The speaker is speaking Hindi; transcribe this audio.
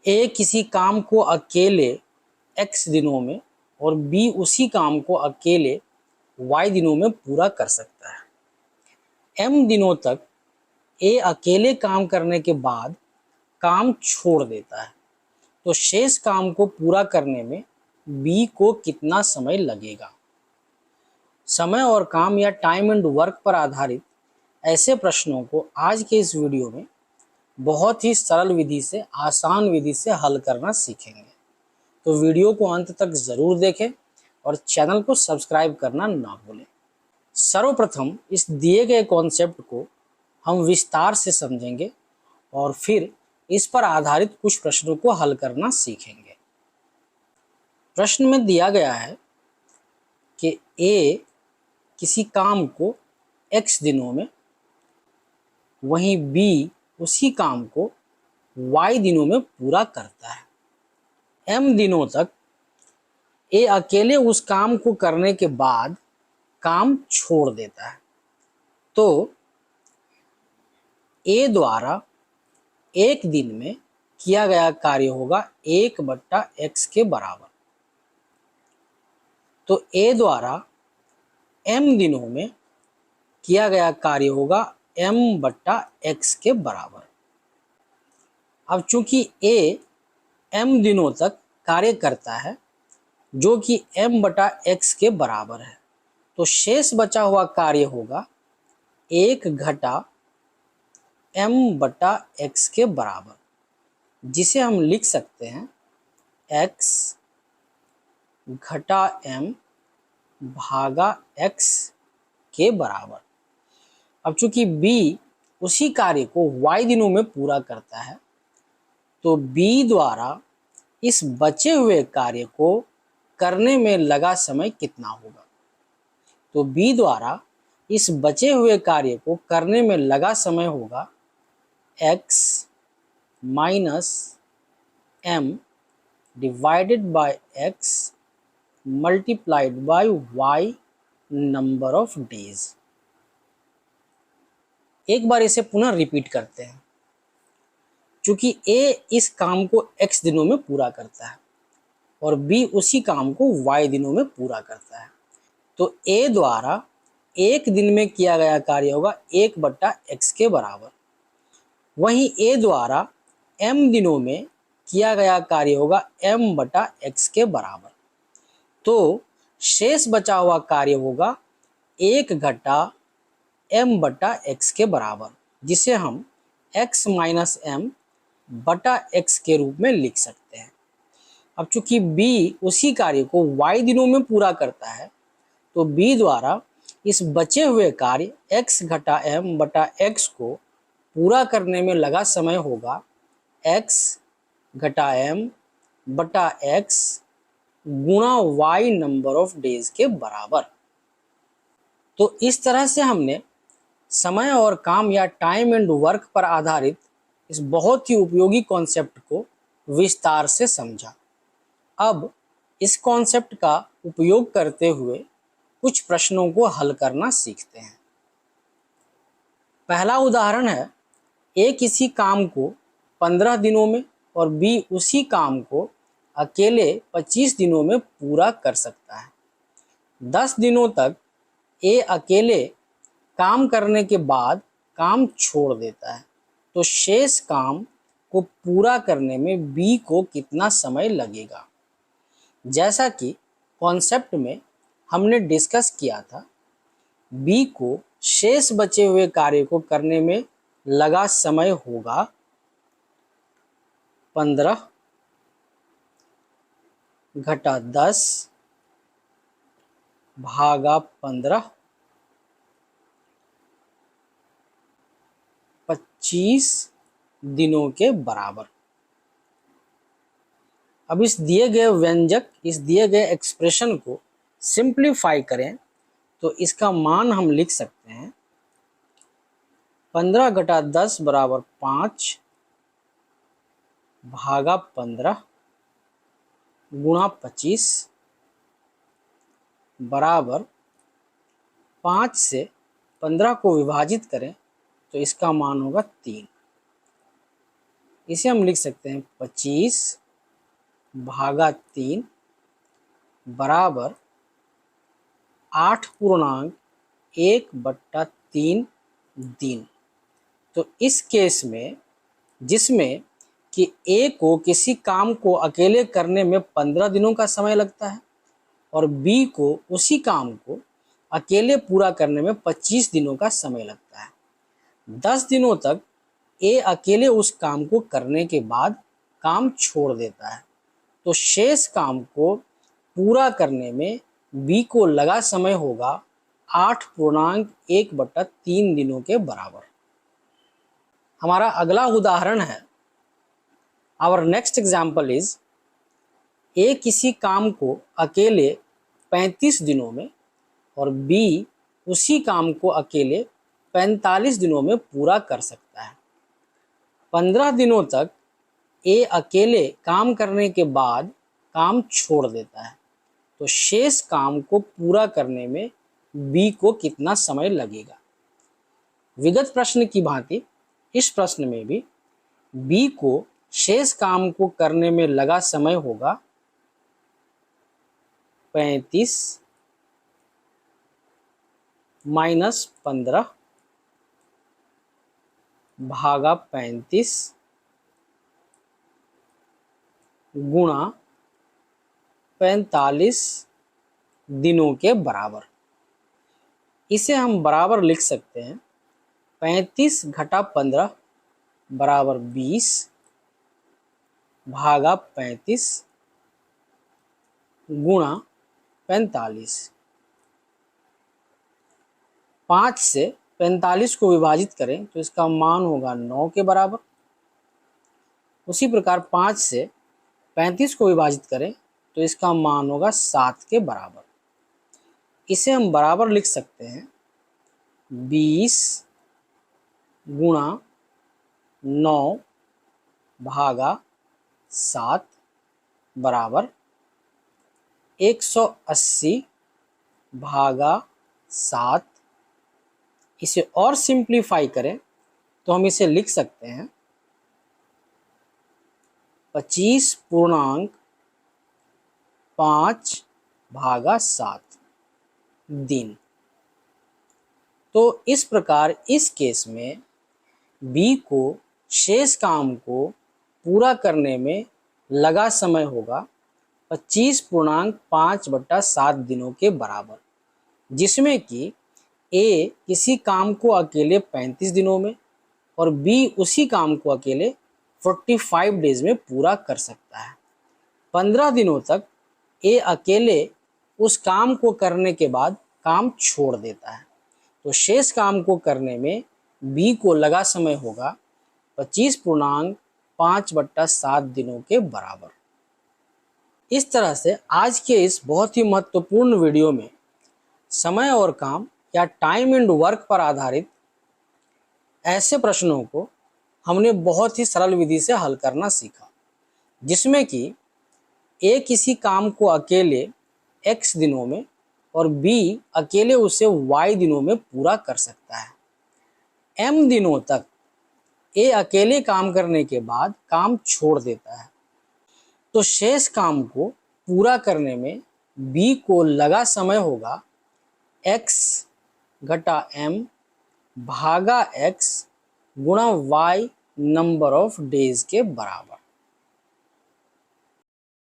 ए किसी काम को अकेले x दिनों में और B उसी काम को अकेले y दिनों में पूरा कर सकता है। m दिनों तक A अकेले काम करने के बाद काम छोड़ देता है, तो शेष काम को पूरा करने में B को कितना समय लगेगा। समय और काम या टाइम एंड वर्क पर आधारित ऐसे प्रश्नों को आज के इस वीडियो में बहुत ही सरल विधि से, आसान विधि से हल करना सीखेंगे। तो वीडियो को अंत तक ज़रूर देखें और चैनल को सब्सक्राइब करना ना भूलें। सर्वप्रथम इस दिए गए कॉन्सेप्ट को हम विस्तार से समझेंगे और फिर इस पर आधारित कुछ प्रश्नों को हल करना सीखेंगे। प्रश्न में दिया गया है कि ए किसी काम को x दिनों में, वहीं B उसी काम को y दिनों में पूरा करता है। m दिनों तक A अकेले उस काम को करने के बाद काम छोड़ देता है, तो A द्वारा एक दिन में किया गया कार्य होगा 1/x के बराबर। तो A द्वारा m दिनों में किया गया कार्य होगा m/x के बराबर। अब चूंकि A m दिनों तक कार्य करता है जो कि m/x के बराबर है, तो शेष बचा हुआ कार्य होगा 1 घटा m/x के बराबर, जिसे हम लिख सकते हैं x घटा m भागा x के बराबर। अब चूंकि B उसी कार्य को y दिनों में पूरा करता है, तो B द्वारा इस बचे हुए कार्य को करने में लगा समय कितना होगा। तो B द्वारा इस बचे हुए कार्य को करने में लगा समय होगा x minus m divided by x multiplied by y number of days. एक बार इसे पुनः रिपीट करते हैं। चूंकि A इस काम को x दिनों में पूरा करता है और B उसी काम को y दिनों में पूरा करता है, तो A द्वारा एक दिन में किया गया कार्य होगा 1/x के बराबर। वहीं A द्वारा m दिनों में किया गया कार्य होगा m/x के बराबर। तो शेष बचा हुआ कार्य होगा 1 घटा m/x के बराबर, जिसे हम x माइनस m/x के रूप में लिख सकते हैं। अब चूंकि B उसी कार्य को y दिनों में पूरा करता है, तो B द्वारा इस बचे हुए कार्य x घटा m/x को पूरा करने में लगा समय होगा x घटा m/x गुणा y नंबर ऑफ डेज के बराबर। तो इस तरह से हमने समय और काम या टाइम एंड वर्क पर आधारित इस बहुत ही उपयोगी कॉन्सेप्ट को विस्तार से समझा। अब इस कॉन्सेप्ट का उपयोग करते हुए कुछ प्रश्नों को हल करना सीखते हैं। पहला उदाहरण है, A किसी काम को 15 दिनों में और B उसी काम को अकेले 25 दिनों में पूरा कर सकता है। 10 दिनों तक A अकेले काम करने के बाद काम छोड़ देता है, तो शेष काम को पूरा करने में B को कितना समय लगेगा। जैसा कि कॉन्सेप्ट में हमने डिस्कस किया था, B को शेष बचे हुए कार्य को करने में लगा समय होगा 15 घटा 10 भागा 15 25 दिनों के बराबर। अब इस दिए गए व्यंजक, इस दिए गए एक्सप्रेशन को सिंप्लीफाई करें तो इसका मान हम लिख सकते हैं 15 घटा 10 बराबर 5 भागा 15 गुणा 25 बराबर 5 से 15 को विभाजित करें तो इसका मान होगा 3। इसे हम लिख सकते हैं 25 भागा 3 बराबर 8.1/3 दिन। तो इस केस में जिसमें कि ए को किसी काम को अकेले करने में 15 दिनों का समय लगता है और बी को उसी काम को अकेले पूरा करने में 25 दिनों का समय लगता है। 10 दिनों तक ए अकेले उस काम को करने के बाद काम छोड़ देता है, तो शेष काम को पूरा करने में बी को लगा समय होगा 8.1/3 दिनों के बराबर। हमारा अगला उदाहरण है, आवर नेक्स्ट एग्जाम्पल इज, ए किसी काम को अकेले 35 दिनों में और बी उसी काम को अकेले 45 दिनों में पूरा कर सकता है। 15 दिनों तक ए अकेले काम करने के बाद काम छोड़ देता है, तो शेष काम को पूरा करने में बी को कितना समय लगेगा। विगत प्रश्न की भांति इस प्रश्न में भी बी को शेष काम को करने में लगा समय होगा 35 माइनस 15 भागा 35 गुणा 45 दिनों के बराबर। इसे हम बराबर लिख सकते हैं 35 घटा 15 बराबर 20 भागा 35 गुणा 45। 5 से 45 को विभाजित करें तो इसका मान होगा 9 के बराबर। उसी प्रकार 5 से 35 को विभाजित करें तो इसका मान होगा 7 के बराबर। इसे हम बराबर लिख सकते हैं 20 गुणा 9 भागा 7 बराबर 180 भागा 7। इसे और सिंप्लीफाई करें तो हम इसे लिख सकते हैं 25.5 भागा 7 दिन। तो इस प्रकार इस केस में बी को शेष काम को पूरा करने में लगा समय होगा 25.5/7 दिनों के बराबर, जिसमें कि ए किसी काम को अकेले 35 दिनों में और बी उसी काम को अकेले 45 डेज में पूरा कर सकता है। 15 दिनों तक ए अकेले उस काम को करने के बाद काम छोड़ देता है, तो शेष काम को करने में बी को लगा समय होगा 25.5/7 दिनों के बराबर। इस तरह से आज के इस बहुत ही महत्वपूर्ण वीडियो में समय और काम या टाइम एंड वर्क पर आधारित ऐसे प्रश्नों को हमने बहुत ही सरल विधि से हल करना सीखा, जिसमें कि ए किसी काम को अकेले x दिनों में और b अकेले उसे y दिनों में पूरा कर सकता है। m दिनों तक ए अकेले काम करने के बाद काम छोड़ देता है, तो शेष काम को पूरा करने में b को लगा समय होगा x घटा m भागा x गुणा y नंबर ऑफ डेज के बराबर।